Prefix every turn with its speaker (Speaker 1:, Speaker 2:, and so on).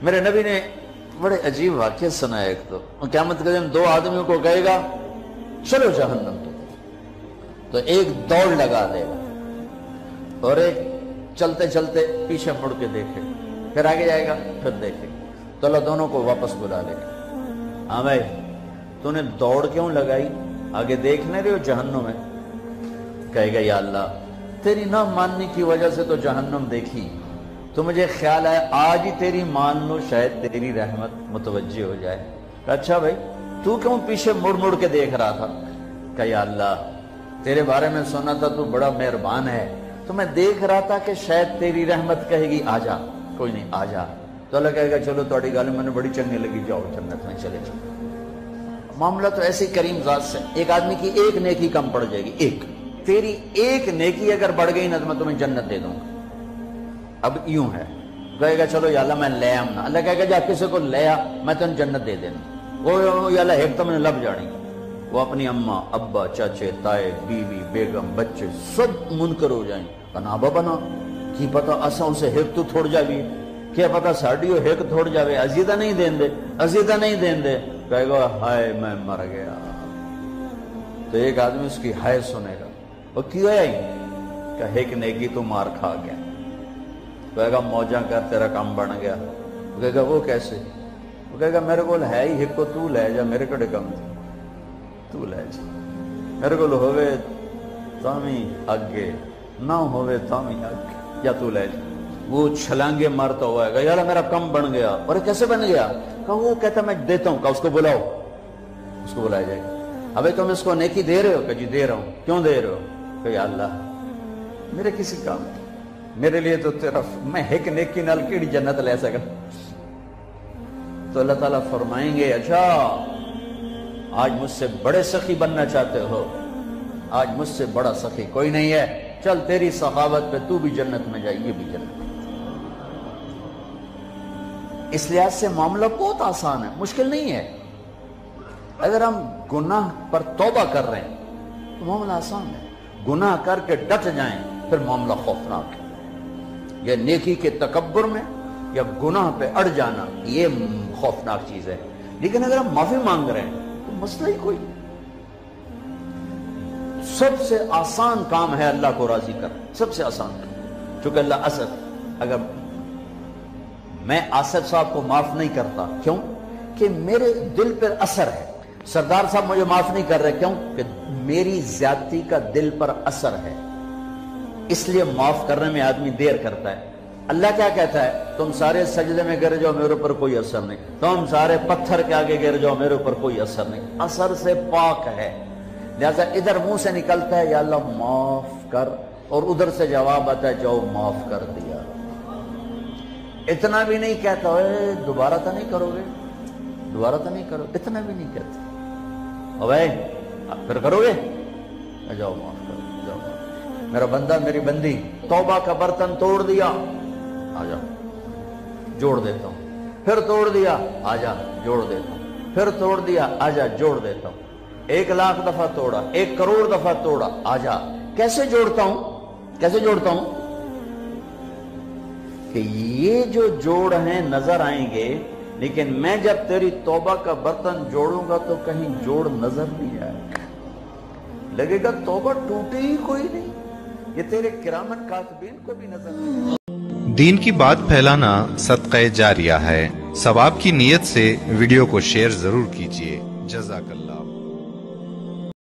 Speaker 1: میرے نبی نے بڑے عجیب واقعہ سنا ہے. ایک تو قیامت کے دن دو آدمیوں کو کہے گا چلو جہنم تو ایک دوڑ لگا دے گا اور ایک چلتے چلتے پیچھے مڑ کے دیکھے, پھر آگے جائے گا, پھر دیکھے, تو اللہ دونوں کو واپس بلا لے گا. ہاں بھائی تو نے دوڑ کیوں لگائی, آگے دیکھنے رہے ہو جہنم ہے. کہے گا یا اللہ تیری نہ ماننے کی وجہ سے تو جہنم دیکھی, تو مجھے خیال ہے آج ہی تیری مان لو, شاید تیری رحمت متوجہ ہو جائے. اچھا بھائی تو کیوں پیچھے مڑ مڑ کے دیکھ رہا تھا؟ کہ یا اللہ تیرے بارے میں سنا تھا تو بڑا مہربان ہے, تو میں دیکھ رہا تھا کہ شاید تیری رحمت کہے گی آ جا. کوئی نہیں آ جا. تو اللہ کہے گا چلو تھوڑی گل میں نے بڑی چنگی لگی, جاؤ جنت میں چلے جاؤ. معاملہ تو ایسے کریم ذات سے. ایک آدمی کی ایک نیکی کم پڑ جائے گی, ایک تیری ایک نیکی اگر بڑھ گئی نا تو میں تمہیں جنت دے دوں گا. اب یوں ہے, کہے گا چلو یا اللہ میں لے آؤں نا. اللہ کہے گا جا کسی کو لے آ, میں تمہیں جنت دے دینا. وہ یا اللہ ایک تو میں نے لب جاڑی, وہ اپنی اماں ابا چاچے تائے بیوی بیگم بچے سب منکر ہو جائیں. کہنا بابا نا کی پتا اسا اسے ہیک تو تھوڑ جاوی, کیا پتا ساڑی ہو ہیک تھوڑ جاوے, عزیدہ نہیں دین دے, عزیدہ نہیں دین دے. کہے گا ہائے میں مر گیا. تو ایک آدمی اس کی ہائے سنے گا, وہ کیوں ہے کہ ہیک نیکی تو مار کھا گیا. کہے گا موجاں کر تیرا کام بن گیا. کہے گا وہ کیسے؟ وہ کہے گا میرے کو ہے ہی ہیک کو تو لے جا, میرے کڑے کم تو لے جا, میرے کو ہوئے تامی اگے نہ ہوئے تامی اگے, یا تو لے جا. وہ چھلانگے مارتا ہوا ہے, یار میرا کم بن گیا. اور کیسے بن گیا؟ کہ وہ کہتا میں دیتا ہوں. کہ اس کو بلاؤ, اس کو بلایا جائے گا. ابھی تم اس کو نیکی دے رہے ہو؟ کہ جی دے رہا ہوں. کیوں دے رہے ہو؟ کہ یا اللہ میرے کسی کام میرے لیے تو تیرا میں ایک نیکی نال کیڑی جنت لے سکا. تو اللہ تعالیٰ فرمائیں گے اچھا آج مجھ سے بڑے سخی بننا چاہتے ہو, آج مجھ سے بڑا سخی کوئی نہیں ہے, چل تیری سخاوت پہ تو بھی جنت میں جائے, یہ بھی جنت. اس لحاظ سے معاملہ بہت آسان ہے, مشکل نہیں ہے. اگر ہم گناہ پر توبہ کر رہے ہیں تو معاملہ آسان ہے. گناہ کر کے ڈٹ جائیں پھر معاملہ خوفناک ہے. یا نیکی کے تکبر میں یا گناہ پہ اڑ جانا یہ خوفناک چیز ہے. لیکن اگر ہم معافی مانگ رہے ہیں تو مسئلہ ہی کوئی. سب سے آسان کام ہے اللہ کو راضی کرنا, سب سے آسان کام. چونکہ اللہ اسد, اگر میں آصف صاحب کو معاف نہیں کرتا, کیوں کہ میرے دل پر اثر ہے. سردار صاحب مجھے معاف نہیں کر رہے, کیوں کہ میری زیادتی کا دل پر اثر ہے. اس لیے معاف کرنے میں آدمی دیر کرتا ہے. اللہ کیا کہتا ہے؟ تم سارے سجدے میں گر جاؤ, میرے اوپر کوئی اثر نہیں. تم سارے پتھر کے آگے گر جاؤ, میرے اوپر کوئی اثر نہیں. اثر سے پاک ہے. لہذا ادھر منہ سے نکلتا ہے یا اللہ معاف کر, اور ادھر سے جواب آتا ہے جاؤ معاف کر دیا. اتنا بھی نہیں کہتا اے دوبارہ تو نہیں کرو گے, دوبارہ تو نہیں کرو, اتنا بھی نہیں کہتا. اوے پھر کرو گے, جاؤ معاف کرو, جاؤ. میرا بندہ میری بندی توبہ کا برتن توڑ دیا, آ جا جوڑ دیتا ہوں. پھر توڑ دیا, آ جا جوڑ دیتا ہوں. پھر توڑ دیا, آ جا جوڑ دیتا ہوں. 1,00,000 دفعہ توڑا, 1 کروڑ دفعہ توڑا, آ جا. کیسے جوڑتا ہوں؟ کیسے جوڑتا ہوں؟ کہ یہ جو جوڑ ہیں نظر آئیں گے, لیکن میں جب تیری توبہ کا برتن جوڑوں گا تو کہیں جوڑ نظر نہیں آئے گا, لگے گا توبہ ٹوٹی ہی کوئی نہیں. یہ تیرے کرامن کاتبین کو بھی نظر نہیں.
Speaker 2: دین کی بات پھیلانا صدقہ جاریہ ہے. ثواب کی نیت سے ویڈیو کو شیئر ضرور کیجیے. جزاک اللہ.